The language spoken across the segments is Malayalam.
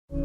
എല്ലാവർക്കും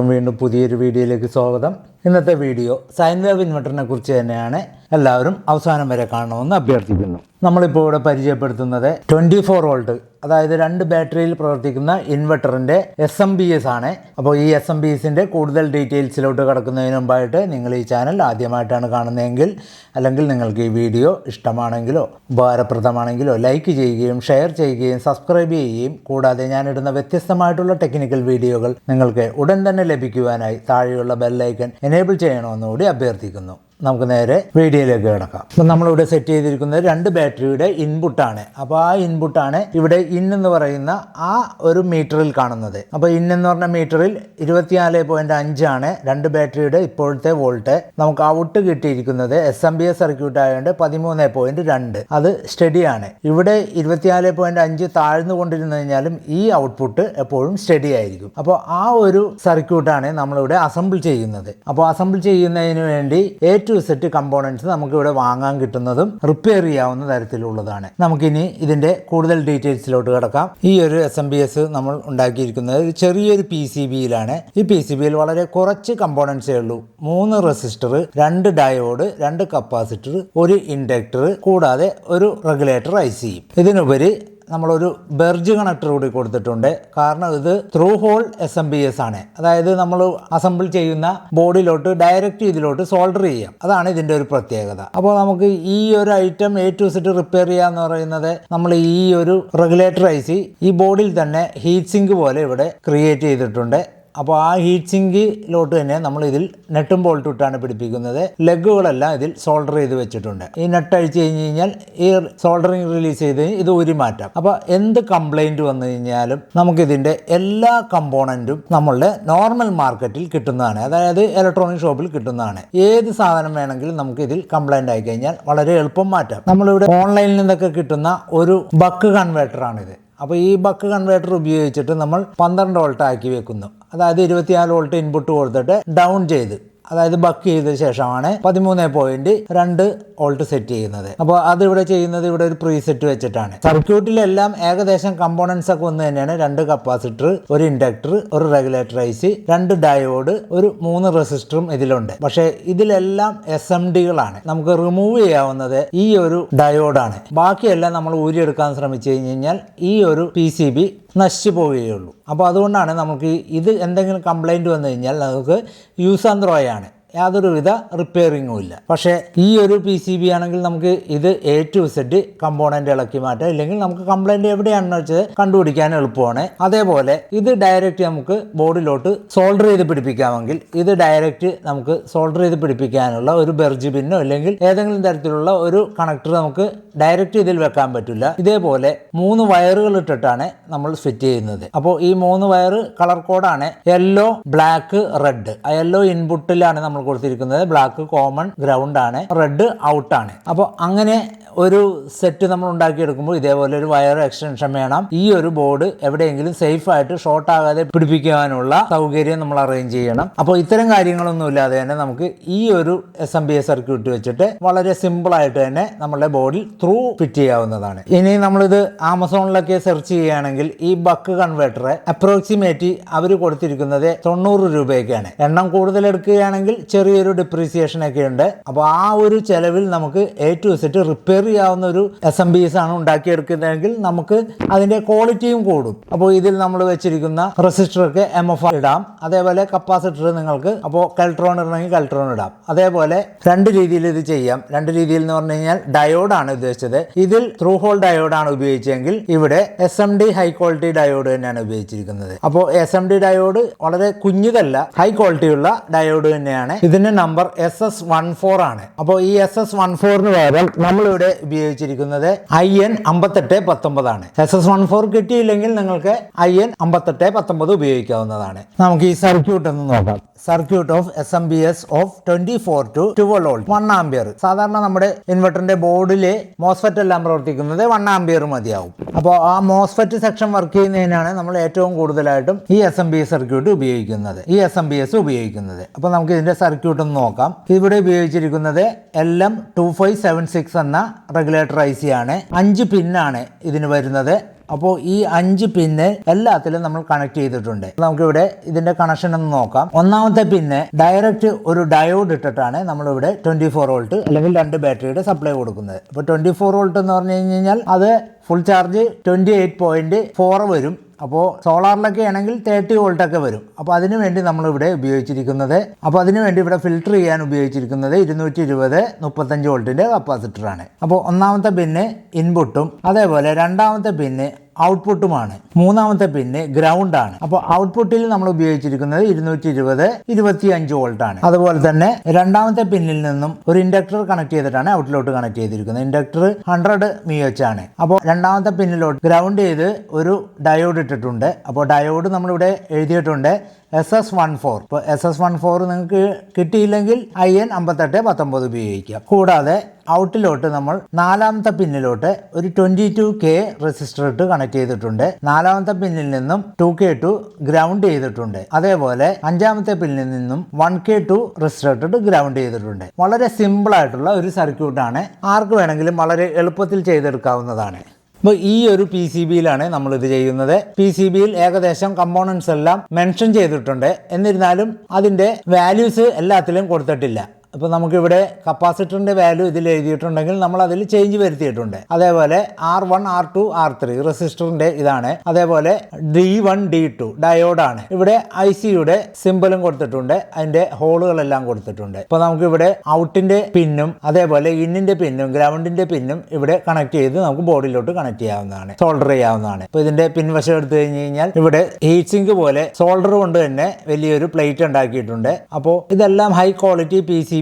വീണ്ടും പുതിയൊരു വീഡിയോയിലേക്ക് സ്വാഗതം. ഇന്നത്തെ വീഡിയോ സൈൻ വേവ് ഇൻവെർട്ടറിനെ കുറിച്ച് തന്നെയാണ്. എല്ലാവരും അവസാനം വരെ കാണണമെന്ന് അഭ്യർത്ഥിക്കുന്നു. നമ്മളിപ്പോൾ ഇവിടെ പരിചയപ്പെടുത്തുന്നത് 24 വോൾട്ട്, അതായത് 2 ബാറ്ററിയിൽ പ്രവർത്തിക്കുന്ന ഇൻവെർട്ടറിൻ്റെ SMPS ആണ്. അപ്പോൾ ഈ SMPSൻ്റെ കൂടുതൽ ഡീറ്റെയിൽസിലോട്ട് കടക്കുന്നതിന് മുമ്പായിട്ട് നിങ്ങൾ ഈ ചാനൽ ആദ്യമായിട്ടാണ് കാണുന്നതെങ്കിൽ, അല്ലെങ്കിൽ നിങ്ങൾക്ക് ഈ വീഡിയോ ഇഷ്ടമാണെങ്കിലോ ഉപകാരപ്രദമാണെങ്കിലോ ലൈക്ക് ചെയ്യുകയും ഷെയർ ചെയ്യുകയും സബ്സ്ക്രൈബ് ചെയ്യുകയും കൂടാതെ ഞാനിടുന്ന വ്യത്യസ്തമായിട്ടുള്ള ടെക്നിക്കൽ വീഡിയോകൾ നിങ്ങൾക്ക് ഉടൻ തന്നെ ലഭിക്കുവാനായി താഴെയുള്ള ബെല്ലൈക്കൺ എനേബിൾ ചെയ്യണമെന്നുകൂടി അഭ്യർത്ഥിക്കുന്നു. നമുക്ക് നേരെ വീഡിയോയിലേക്ക് കിടക്കാം. അപ്പം നമ്മളിവിടെ സെറ്റ് ചെയ്തിരിക്കുന്നത് 2 ബാറ്ററിയുടെ ഇൻപുട്ടാണ്. അപ്പോൾ ആ ഇൻപുട്ടാണ് ഇവിടെ ഇൻ എന്ന് പറയുന്ന ആ ഒരു മീറ്ററിൽ കാണുന്നത്. അപ്പോൾ ഇൻ എന്ന് പറഞ്ഞ മീറ്ററിൽ 24.5 ആണ് 2 ബാറ്ററിയുടെ ഇപ്പോഴത്തെ വോൾട്ട്. നമുക്ക് ഔട്ട് കിട്ടിയിരിക്കുന്നത് SMPS സർക്യൂട്ട് ആയതുകൊണ്ട് 13.2. അത് സ്റ്റഡിയാണ്. ഇവിടെ 24.5 താഴ്ന്നു കൊണ്ടിരുന്നു കഴിഞ്ഞാലും ഈ ഔട്ട്പുട്ട് എപ്പോഴും സ്റ്റഡി ആയിരിക്കും. അപ്പോൾ ആ ഒരു സർക്യൂട്ടാണ് നമ്മളിവിടെ അസംബിൾ ചെയ്യുന്നത്. അപ്പോൾ അസംബിൾ ചെയ്യുന്നതിന് വേണ്ടി ടു സെറ്റ് കമ്പോണൻസ് നമുക്ക് ഇവിടെ വാങ്ങാൻ കിട്ടുന്നതും റിപ്പയർ ചെയ്യാവുന്ന തരത്തിലുള്ളതാണ്. നമുക്കിനി ഇതിന്റെ കൂടുതൽ ഡീറ്റെയിൽസിലോട്ട് കിടക്കാം. ഈ ഒരു SMPS നമ്മൾ ഉണ്ടാക്കിയിരിക്കുന്നത് ചെറിയൊരു PCBയിലാണ്. ഈ PCBയിൽ വളരെ കുറച്ച് കമ്പോണൻസേ ഉള്ളൂ. 3 റെസിസ്റ്റർ, 2 ഡയോഡ്, 2 കപ്പാസിറ്റർ, 1 ഇൻഡക്ടർ കൂടാതെ ഒരു റെഗുലേറ്റർ ICയും. ഇതിനുപരി നമ്മളൊരു ബെർജ് കണക്ടർ കൂടി കൊടുത്തിട്ടുണ്ട്. കാരണം ഇത് ത്രൂ ഹോൾ SMPS ആണ്. അതായത് നമ്മൾ അസംബിൾ ചെയ്യുന്ന ബോർഡിലോട്ട് ഡയറക്റ്റ് ഇതിലോട്ട് സോൾഡർ ചെയ്യാം. അതാണ് ഇതിൻ്റെ ഒരു പ്രത്യേകത. അപ്പോൾ നമുക്ക് ഈ ഒരു ഐറ്റം ടു സെറ്റ് റിപ്പയർ ചെയ്യാന്ന് പറയുന്നത്, നമ്മൾ ഈ ഒരു റെഗുലേറ്റർ IC ഈ ബോർഡിൽ തന്നെ ഹീറ്റ് സിങ്ക് പോലെ ഇവിടെ ക്രിയേറ്റ് ചെയ്തിട്ടുണ്ട്. അപ്പോൾ ആ ഹീറ്റ് സിങ്കിലോട്ട് തന്നെ നമ്മൾ ഇതിൽ നെട്ടും ബോൾട്ടും ഇട്ടാണ് പിടിപ്പിക്കുന്നത്. ലെഗുകളെല്ലാം ഇതിൽ സോൾഡർ ചെയ്ത് വെച്ചിട്ടുണ്ട്. ഈ നെട്ട് അഴിച്ച് കഴിഞ്ഞ് കഴിഞ്ഞാൽ ഈ സോൾഡറിങ് റിലീസ് ചെയ്ത് ഇത് ഊരി മാറ്റാം. അപ്പോൾ എന്ത് കംപ്ലൈൻറ്റ് വന്നു കഴിഞ്ഞാലും നമുക്കിതിൻ്റെ എല്ലാ കമ്പോണൻറ്റും നമ്മളുടെ നോർമൽ മാർക്കറ്റിൽ കിട്ടുന്നതാണ്. അതായത് ഇലക്ട്രോണിക് ഷോപ്പിൽ കിട്ടുന്നതാണ്. ഏത് സാധനം വേണമെങ്കിലും നമുക്ക് ഇതിൽ കംപ്ലൈൻറ്റ് ആയി കഴിഞ്ഞാൽ വളരെ എളുപ്പം മാറ്റാം. നമ്മളിവിടെ ഓൺലൈനിൽ നിന്നൊക്കെ കിട്ടുന്ന ഒരു ബക്ക് കൺവേർട്ടറാണിത്. അപ്പോൾ ഈ ബക്ക് കൺവേർട്ടർ ഉപയോഗിച്ചിട്ട് നമ്മൾ 12 വോൾട്ട് ആക്കി വെക്കുന്നു. അതായത് 24 വോൾട്ട് ഇൻപുട്ട് കൊടുത്തിട്ട് ഡൗൺ ചെയ്ത്, അതായത് ബക്ക് ചെയ്ത ശേഷമാണ് 13.2 വോൾട്ട് സെറ്റ് ചെയ്യുന്നത്. അപ്പോൾ അതിവിടെ ചെയ്യുന്നത് ഇവിടെ ഒരു പ്രീസെറ്റ് വെച്ചിട്ടാണ്. സർക്യൂട്ടിലെല്ലാം ഏകദേശം കമ്പോണൻസ് ഒക്കെ ഒന്ന് തന്നെയാണ്. 2 കപ്പാസിറ്റർ, 1 ഇൻഡക്ടർ, ഒരു റെഗുലേറ്റർ IC, 2 ഡയോഡ്, ഒരു 3 റെസിസ്റ്ററും ഇതിലുണ്ട്. പക്ഷേ ഇതിലെല്ലാം SMDകളാണ്. നമുക്ക് റിമൂവ് ചെയ്യാവുന്നത് ഈ ഒരു ഡയോഡാണ്. ബാക്കിയെല്ലാം നമ്മൾ ഊരിയെടുക്കാൻ ശ്രമിച്ചു കഴിഞ്ഞാൽ ഈ ഒരു PCB നശിച്ചു പോവുകയുള്ളൂ. അപ്പോൾ അതുകൊണ്ടാണ് നമുക്ക് ഇത് എന്തെങ്കിലും കംപ്ലൈൻറ്റ് വന്നു കഴിഞ്ഞാൽ നമുക്ക് യൂസ് ആൻഡ് ത്രോ ആണ്, യാതൊരുവിധ റിപ്പയറിങ്ങും ഇല്ല. പക്ഷേ ഈ ഒരു PCB ആണെങ്കിൽ നമുക്ക് ഇത് ടു സെറ്റ് കമ്പോണൻ്റ് ഇളക്കി മാറ്റാം. ഇല്ലെങ്കിൽ നമുക്ക് കംപ്ലൈൻറ്റ് എവിടെയാണെന്ന് വെച്ചാൽ കണ്ടുപിടിക്കാൻ എളുപ്പമാണ്. അതേപോലെ ഇത് ഡയറക്റ്റ് നമുക്ക് ബോർഡിലോട്ട് സോൾഡർ ചെയ്ത് പിടിപ്പിക്കാമെങ്കിൽ ഇത് ഡയറക്റ്റ് നമുക്ക് സോൾഡർ ചെയ്ത് പിടിപ്പിക്കാനുള്ള ഒരു ബെർജ് പിന്നോ അല്ലെങ്കിൽ ഏതെങ്കിലും തരത്തിലുള്ള ഒരു കണക്ടർ നമുക്ക് ഡയറക്റ്റ് ഇതിൽ വെക്കാൻ പറ്റില്ല. ഇതേപോലെ 3 വയറുകൾ ഇട്ടിട്ടാണ് നമ്മൾ ഫിറ്റ് ചെയ്യുന്നത്. അപ്പോൾ ഈ 3 വയർ കളർ കോഡാണ് യെല്ലോ, ബ്ലാക്ക്, റെഡ്. ആ യെല്ലോ ഇൻപുട്ടിലാണ് നമ്മൾ കൊടുത്തിരിക്കുന്നത്. ബ്ലാക്ക് കോമൺ ഗ്രൗണ്ട് ആണ്, റെഡ് ഔട്ട് ആണ്. അപ്പോൾ അങ്ങനെ ഒരു സെറ്റ് നമ്മൾ ഉണ്ടാക്കിയെടുക്കുമ്പോൾ ഇതേപോലെ ഒരു വയർ എക്സ്റ്റൻഷൻ വേണം. ഈ ഒരു ബോർഡ് എവിടെയെങ്കിലും സേഫ് ആയിട്ട് ഷോർട്ട് ആകാതെ പിടിപ്പിക്കാനുള്ള സൗകര്യം നമ്മൾ അറേഞ്ച് ചെയ്യണം. അപ്പോൾ ഇത്തരം കാര്യങ്ങളൊന്നും ഇല്ലാതെ തന്നെ നമുക്ക് ഈ ഒരു SMPS സർക്യൂട്ട് വെച്ചിട്ട് വളരെ സിമ്പിൾ ആയിട്ട് തന്നെ നമ്മുടെ ബോർഡിൽ ത്രൂ ഫിറ്റ് ചെയ്യാവുന്നതാണ്. ഇനി നമ്മളിത് ആമസോണിലൊക്കെ സെർച്ച് ചെയ്യുകയാണെങ്കിൽ ഈ ബക്ക് കൺവേർട്ടർ അപ്രോക്സിമേറ്റ് അവർ കൊടുത്തിരിക്കുന്നത് 90 രൂപയൊക്കെയാണ്. എണ്ണം കൂടുതൽ എടുക്കുകയാണെങ്കിൽ ചെറിയൊരു ഡിപ്രീസിയേഷൻ ഒക്കെ ഉണ്ട്. അപ്പോൾ ആ ഒരു ചെലവിൽ നമുക്ക് ടു സെറ്റ് റിപ്പയർ ചെയ്യാവുന്ന ഒരു SMPS ആണ് ഉണ്ടാക്കിയെടുക്കുന്നതെങ്കിൽ നമുക്ക് അതിന്റെ ക്വാളിറ്റിയും കൂടും. അപ്പോൾ ഇതിൽ നമ്മൾ വെച്ചിരിക്കുന്ന റെസിസ്റ്ററൊക്കെ MFR ഇടാം. അതേപോലെ കപ്പാസിറ്റർ നിങ്ങൾക്ക് അപ്പോൾ കെൽട്രോൺ ഇടണമെങ്കിൽ കെൽട്രോൺ ഇടാം. അതേപോലെ 2 രീതിയിൽ ഇത് ചെയ്യാം. 2 രീതിയിൽ എന്ന് പറഞ്ഞു കഴിഞ്ഞാൽ ഡയോഡാണ് ഉദ്ദേശിച്ചത്. ഇതിൽ ത്രൂ ഹോൾ ഡയോഡാണ് ഉപയോഗിച്ചെങ്കിൽ ഇവിടെ SMD ഹൈ ക്വാളിറ്റി ഡയോഡ് തന്നെയാണ് ഉപയോഗിച്ചിരിക്കുന്നത്. അപ്പോൾ SMD ഡയോഡ് വളരെ കുഞ്ഞിതല്ല, ഹൈ ക്വാളിറ്റി ഉള്ള ഡയോഡ് തന്നെയാണ്. ഇതിന്റെ നമ്പർ SS14 ആണ്. അപ്പോൾ ഈ SS14 പകരം നമ്മളിവിടെ ഉപയോഗിച്ചിരിക്കുന്നത് IN 5819 ആണ്. SS14 കിട്ടിയില്ലെങ്കിൽ നിങ്ങൾക്ക് IN 5819 ഉപയോഗിക്കാവുന്നതാണ്. നമുക്ക് ഈ സർക്യൂട്ട് ഒന്ന് നോക്കാം. Circuit of SMPS of 24 to 12 volt 1 ampere. സാധാരണ നമ്മുടെ ഇൻവെർട്ടറിന്റെ ബോർഡിലെ മോസ്ഫെറ്റ് എല്ലാം പ്രവർത്തിക്കുന്നത് 1 ആംപിയർ മതിയാവും. അപ്പോൾ ആ മോസ്ഫെറ്റ് സെക്ഷൻ വർക്ക് ചെയ്യുന്നതിനാണ് നമ്മൾ ഏറ്റവും കൂടുതലായിട്ടും ഈ SMPS സർക്യൂട്ട് ഉപയോഗിക്കുന്നത്, ഈ SMPS ഉപയോഗിക്കുന്നത്. അപ്പോൾ നമുക്ക് ഇതിന്റെ സർക്യൂട്ട് ഒന്ന് നോക്കാം. ഇവിടെ ഉപയോഗിച്ചിരിക്കുന്നത് LM2576 എന്ന റെഗുലേറ്റർ IC ആണ്. 5 പിന്നാണ് ഇതിന് വരുന്നത്. അപ്പോൾ ഈ 5 പിന്ന് എല്ലാത്തിലും നമ്മൾ കണക്ട് ചെയ്തിട്ടുണ്ട്. നമുക്കിവിടെ ഇതിന്റെ കണക്ഷൻ ഒന്ന് നോക്കാം. ഒന്നാമത്തെ പിന്ന് ഡയറക്റ്റ് ഒരു ഡയോഡ് ഇട്ടിട്ടാണ് നമ്മളിവിടെ 24 വോൾട്ട് അല്ലെങ്കിൽ 2 ബാറ്ററിയുടെ സപ്ലൈ കൊടുക്കുന്നത്. അപ്പോൾ 24 വോൾട്ട് എന്ന് പറഞ്ഞു കഴിഞ്ഞാൽ അത് ഫുൾ ചാർജ് 28.4 വരും. അപ്പോൾ സോളാറിലൊക്കെ ആണെങ്കിൽ 30 വോൾട്ടൊക്കെ വരും. അപ്പോൾ അതിനു വേണ്ടി നമ്മളിവിടെ ഉപയോഗിച്ചിരിക്കുന്നത്, അപ്പോൾ അതിനു വേണ്ടി ഇവിടെ ഫിൽട്ടർ ചെയ്യാൻ ഉപയോഗിച്ചിരിക്കുന്നത് 220 35 വോൾട്ടിൻ്റെ കപ്പാസിറ്ററാണ്. അപ്പോൾ ഒന്നാമത്തെ പിന്ന് ഇൻപുട്ടും അതേപോലെ രണ്ടാമത്തെ പിന്ന് ഔട്ട്പുട്ടുമാണ്. മൂന്നാമത്തെ പിന്ന് ഗ്രൗണ്ട് ആണ്. അപ്പോൾ ഔട്ട്പുട്ടിൽ നമ്മൾ ഉപയോഗിച്ചിരിക്കുന്നത് 220 25 വോൾട്ട് ആണ്. അതുപോലെ തന്നെ രണ്ടാമത്തെ പിന്നിൽ നിന്നും ഒരു ഇൻഡക്ടർ കണക്ട് ചെയ്തിട്ടാണ് ഔട്ടിലോട്ട് കണക്ട് ചെയ്തിരിക്കുന്നത്. ഇൻഡക്ടർ 100 mH ആണ്. അപ്പോൾ രണ്ടാമത്തെ പിന്നിലോട്ട് ഗ്രൗണ്ട് ചെയ്ത് ഒരു ഡയോഡ് ഇട്ടിട്ടുണ്ട്. അപ്പോൾ ഡയോഡ് നമ്മളിവിടെ എഴുതിയിട്ടുണ്ട് SS14. ഇപ്പോൾ SS14 നിങ്ങൾക്ക് കിട്ടിയില്ലെങ്കിൽ IN 5819 ഉപയോഗിക്കാം. കൂടാതെ ഔട്ടിലോട്ട് നമ്മൾ നാലാമത്തെ പിന്നിലോട്ട് ഒരു 22K റെസിസ്റ്റർ ഇട്ട് കണക്ട് ചെയ്തിട്ടുണ്ട്. നാലാമത്തെ പിന്നിൽ നിന്നും 2K2 ഗ്രൗണ്ട് ചെയ്തിട്ടുണ്ട്. അതേപോലെ അഞ്ചാമത്തെ പിന്നിൽ നിന്നും 1K2 റെസിസ്റ്റർ ഇട്ടിട്ട് ഗ്രൗണ്ട് ചെയ്തിട്ടുണ്ട്. വളരെ സിമ്പിൾ ആയിട്ടുള്ള ഒരു സർക്യൂട്ടാണ്. ആർക്ക് വേണമെങ്കിലും വളരെ എളുപ്പത്തിൽ ചെയ്തെടുക്കാവുന്നതാണ്. അപ്പോൾ ഈ ഒരു PCBയിലാണ് നമ്മളിത് ചെയ്യുന്നത്. PCBയിൽ ഏകദേശം കമ്പോണൻസ് എല്ലാം മെൻഷൻ ചെയ്തിട്ടുണ്ട്. എന്നിരുന്നാലും അതിൻ്റെ വാല്യൂസ് എല്ലാത്തിലും കൊടുത്തിട്ടില്ല. അപ്പോൾ നമുക്കിവിടെ കപ്പാസിറ്ററിൻ്റെ വാല്യൂ ഇതിൽ എഴുതിയിട്ടുണ്ടെങ്കിൽ നമ്മൾ അതിൽ ചേഞ്ച് വരുത്തിയിട്ടുണ്ട്. അതേപോലെ R1 R2 R3 റെസിസ്റ്ററിൻ്റെ ഇതാണ്. അതേപോലെ D1 D2 ഡയോഡാണ്. ഇവിടെ ICയുടെ സിമ്പലും കൊടുത്തിട്ടുണ്ട്, അതിൻ്റെ ഹോളുകളെല്ലാം കൊടുത്തിട്ടുണ്ട്. ഇപ്പോൾ നമുക്കിവിടെ ഔട്ടിൻ്റെ പിന്നും അതേപോലെ ഇന്നിൻ്റെ പിന്നും ഗ്രൗണ്ടിൻ്റെ പിന്നും ഇവിടെ കണക്ട് ചെയ്ത് നമുക്ക് ബോർഡിലോട്ട് കണക്ട് ചെയ്യാവുന്നതാണ്, സോൾഡർ ചെയ്യാവുന്നതാണ്. ഇപ്പോൾ ഇതിൻ്റെ പിൻവശം എടുത്തു കഴിഞ്ഞ് കഴിഞ്ഞാൽ ഇവിടെ ഹീറ്റ് സിങ്ക് പോലെ സോൾഡർ കൊണ്ട് തന്നെ വലിയൊരു പ്ലേറ്റ് ഉണ്ടാക്കിയിട്ടുണ്ട്. അപ്പോൾ ഇതെല്ലാം ഹൈ ക്വാളിറ്റി PCB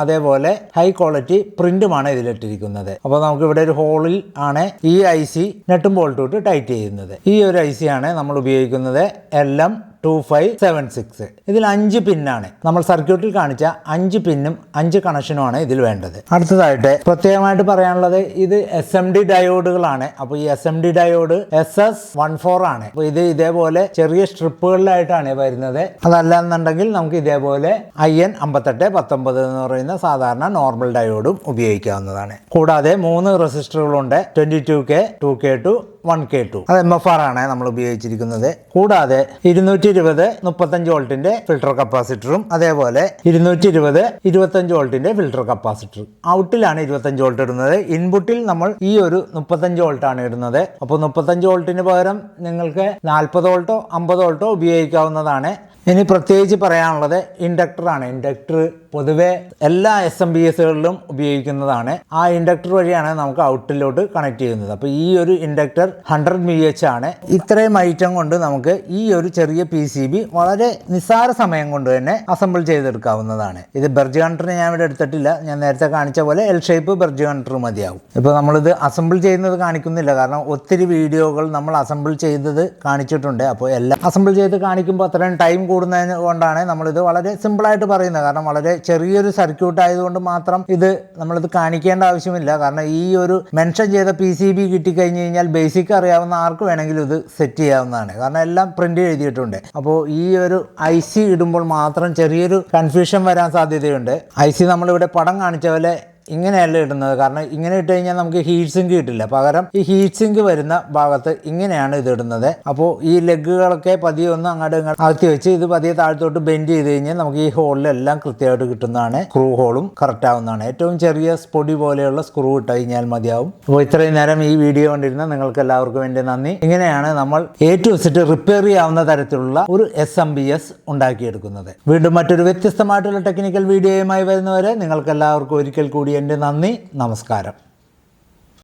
അതേപോലെ ഹൈ ക്വാളിറ്റി പ്രിന്റുമാണ് ഇതിലിട്ടിരിക്കുന്നത്. അപ്പോൾ നമുക്ക് ഇവിടെ ഒരു ഹോളിൽ ആണ് ഈ IC നെട്ടും ബോൾട്ടും ഇട്ട് ടൈറ്റ് ചെയ്യുന്നത്. ഈ ഒരു IC ആണ് നമ്മൾ ഉപയോഗിക്കുന്നത്, LM2576. ഇതിൽ 5 പിന്നാണ്. നമ്മൾ സർക്യൂട്ടിൽ കാണിച്ച 5 പിന്നും 5 കണക്ഷനുമാണ് ഇതിൽ വേണ്ടത്. അടുത്തതായിട്ട് പ്രത്യേകമായിട്ട് പറയാനുള്ളത് ഇത് SMD ഡയോഡുകളാണ്. അപ്പോൾ ഈ SMD ഡയോഡ് SS14 ആണ്. അപ്പോൾ ഇത് ഇതേപോലെ ചെറിയ സ്ട്രിപ്പുകളിലായിട്ടാണ് വരുന്നത്. അതല്ല എന്നുണ്ടെങ്കിൽ നമുക്ക് ഇതേപോലെ IN 5819 എന്ന് പറയുന്ന സാധാരണ നോർമൽ ഡയോഡും ഉപയോഗിക്കാവുന്നതാണ്. കൂടാതെ 3 റെസിസ്റ്ററുകളുണ്ട്, 22K 2K2 1K2. അത് MFR ആണ് നമ്മൾ ഉപയോഗിച്ചിരിക്കുന്നത്. കൂടാതെ 220 35 വോൾട്ടിന്റെ ഫിൽട്ടർ കപ്പാസിറ്ററും അതേപോലെ 220 25 വോൾട്ടിന്റെ ഫിൽട്ടർ കപ്പാസിറ്റർ. ഔട്ടിലാണ് 25 വോൾട്ട് ഇടുന്നത്. ഇൻപുട്ടിൽ നമ്മൾ ഈ ഒരു 35 വോൾട്ട് ആണ് ഇടുന്നത്. അപ്പോൾ 35 വോൾട്ടിന് പകരം നിങ്ങൾക്ക് 40 വോൾട്ടോ 50 വോൾട്ടോ ഉപയോഗിക്കാവുന്നതാണ്. ഇനി പ്രത്യേകിച്ച് പറയാനുള്ളത് ഇൻഡക്ടറാണ്. ഇൻഡക്ടർ പൊതുവെ എല്ലാ SMPSകളിലും ഉപയോഗിക്കുന്നതാണ്. ആ ഇൻഡക്ടർ വഴിയാണ് നമുക്ക് ഔട്ടിലോട്ട് കണക്ട് ചെയ്യുന്നത്. അപ്പോൾ ഈ ഒരു ഇൻഡക്ടർ 100 mH ആണ്. ഇത്രയും ഐറ്റം കൊണ്ട് നമുക്ക് ഈ ഒരു ചെറിയ PCB വളരെ നിസ്സാര സമയം കൊണ്ട് തന്നെ അസംബിൾ ചെയ്തെടുക്കാവുന്നതാണ്. ഇത് ബെർജ് കണ്ടർ ഞാൻ ഇവിടെ എടുത്തിട്ടില്ല. ഞാൻ നേരത്തെ കാണിച്ച പോലെ L ഷേപ്പ് ബെർജ് കണ്ടർ മതിയാവും. ഇപ്പോൾ നമ്മളിത് അസംബിൾ ചെയ്യുന്നത് കാണിക്കുന്നില്ല, കാരണം ഒത്തിരി വീഡിയോകൾ നമ്മൾ അസംബിൾ ചെയ്തത് കാണിച്ചിട്ടുണ്ട്. അപ്പോൾ എല്ലാം അസംബിൾ ചെയ്ത് കാണിക്കുമ്പോൾ അത്രയും ടൈം കൂടുന്നതിന് കൊണ്ടാണ് നമ്മളിത് വളരെ സിമ്പിളായിട്ട് പറയുന്നത്. കാരണം വളരെ ചെറിയൊരു സർക്യൂട്ട് ആയതുകൊണ്ട് മാത്രം ഇത് നമ്മളിത് കാണിക്കേണ്ട ആവശ്യമില്ല. കാരണം ഈ ഒരു മെൻഷൻ ചെയ്ത PCB കിട്ടിക്കഴിഞ്ഞ് കഴിഞ്ഞാൽ ബേസിക് അറിയാവുന്ന ആർക്ക് വേണമെങ്കിലും ഇത് സെറ്റ് ചെയ്യാവുന്നതാണ്. കാരണം എല്ലാം പ്രിന്റ് എഴുതിയിട്ടുണ്ട്. അപ്പോൾ ഈ ഒരു IC ഇടുമ്പോൾ മാത്രം ചെറിയൊരു കൺഫ്യൂഷൻ വരാൻ സാധ്യതയുണ്ട്. IC നമ്മളിവിടെ പടം കാണിച്ച പോലെ ഇങ്ങനെയല്ല ഇടുന്നത്. കാരണം ഇങ്ങനെ ഇട്ട് കഴിഞ്ഞാൽ നമുക്ക് ഹീറ്റ് സിങ്ക് കിട്ടില്ല. പകരം ഈ ഹീറ്റ് സിങ്ക് വരുന്ന ഭാഗത്ത് ഇങ്ങനെയാണ് ഇത് ഇടുന്നത്. അപ്പോൾ ഈ ലെഗുകളൊക്കെ പതിയെ ഒന്ന് അങ്ങോട്ട് അകത്തി വെച്ച് ഇത് പതിയെ താഴത്തോട്ട് ബെൻഡ് ചെയ്ത് കഴിഞ്ഞാൽ നമുക്ക് ഈ ഹോളിലെല്ലാം കൃത്യമായിട്ട് കിട്ടുന്നതാണ്. സ്ക്രൂ ഹോളും കറക്റ്റ് ആവുന്നതാണ്. ഏറ്റവും ചെറിയ സ്പൊടി പോലെയുള്ള സ്ക്രൂ ഇട്ട് കഴിഞ്ഞാൽ മതിയാവും. അപ്പോൾ ഇത്രയും നേരം ഈ വീഡിയോ കണ്ടിരുന്ന നിങ്ങൾക്ക് എല്ലാവർക്കും വേണ്ടി നന്ദി. ഇങ്ങനെയാണ് നമ്മൾ A to Z റിപ്പയർ ചെയ്യാവുന്ന തരത്തിലുള്ള ഒരു SMPS ഉണ്ടാക്കിയെടുക്കുന്നത്. വീണ്ടും മറ്റൊരു വ്യത്യസ്തമായിട്ടുള്ള ടെക്നിക്കൽ വീഡിയോയുമായി വരുന്നവരെ നിങ്ങൾക്ക് എല്ലാവർക്കും ഒരിക്കൽ കൂടി എൻ്റെ നന്ദി, നമസ്കാരം.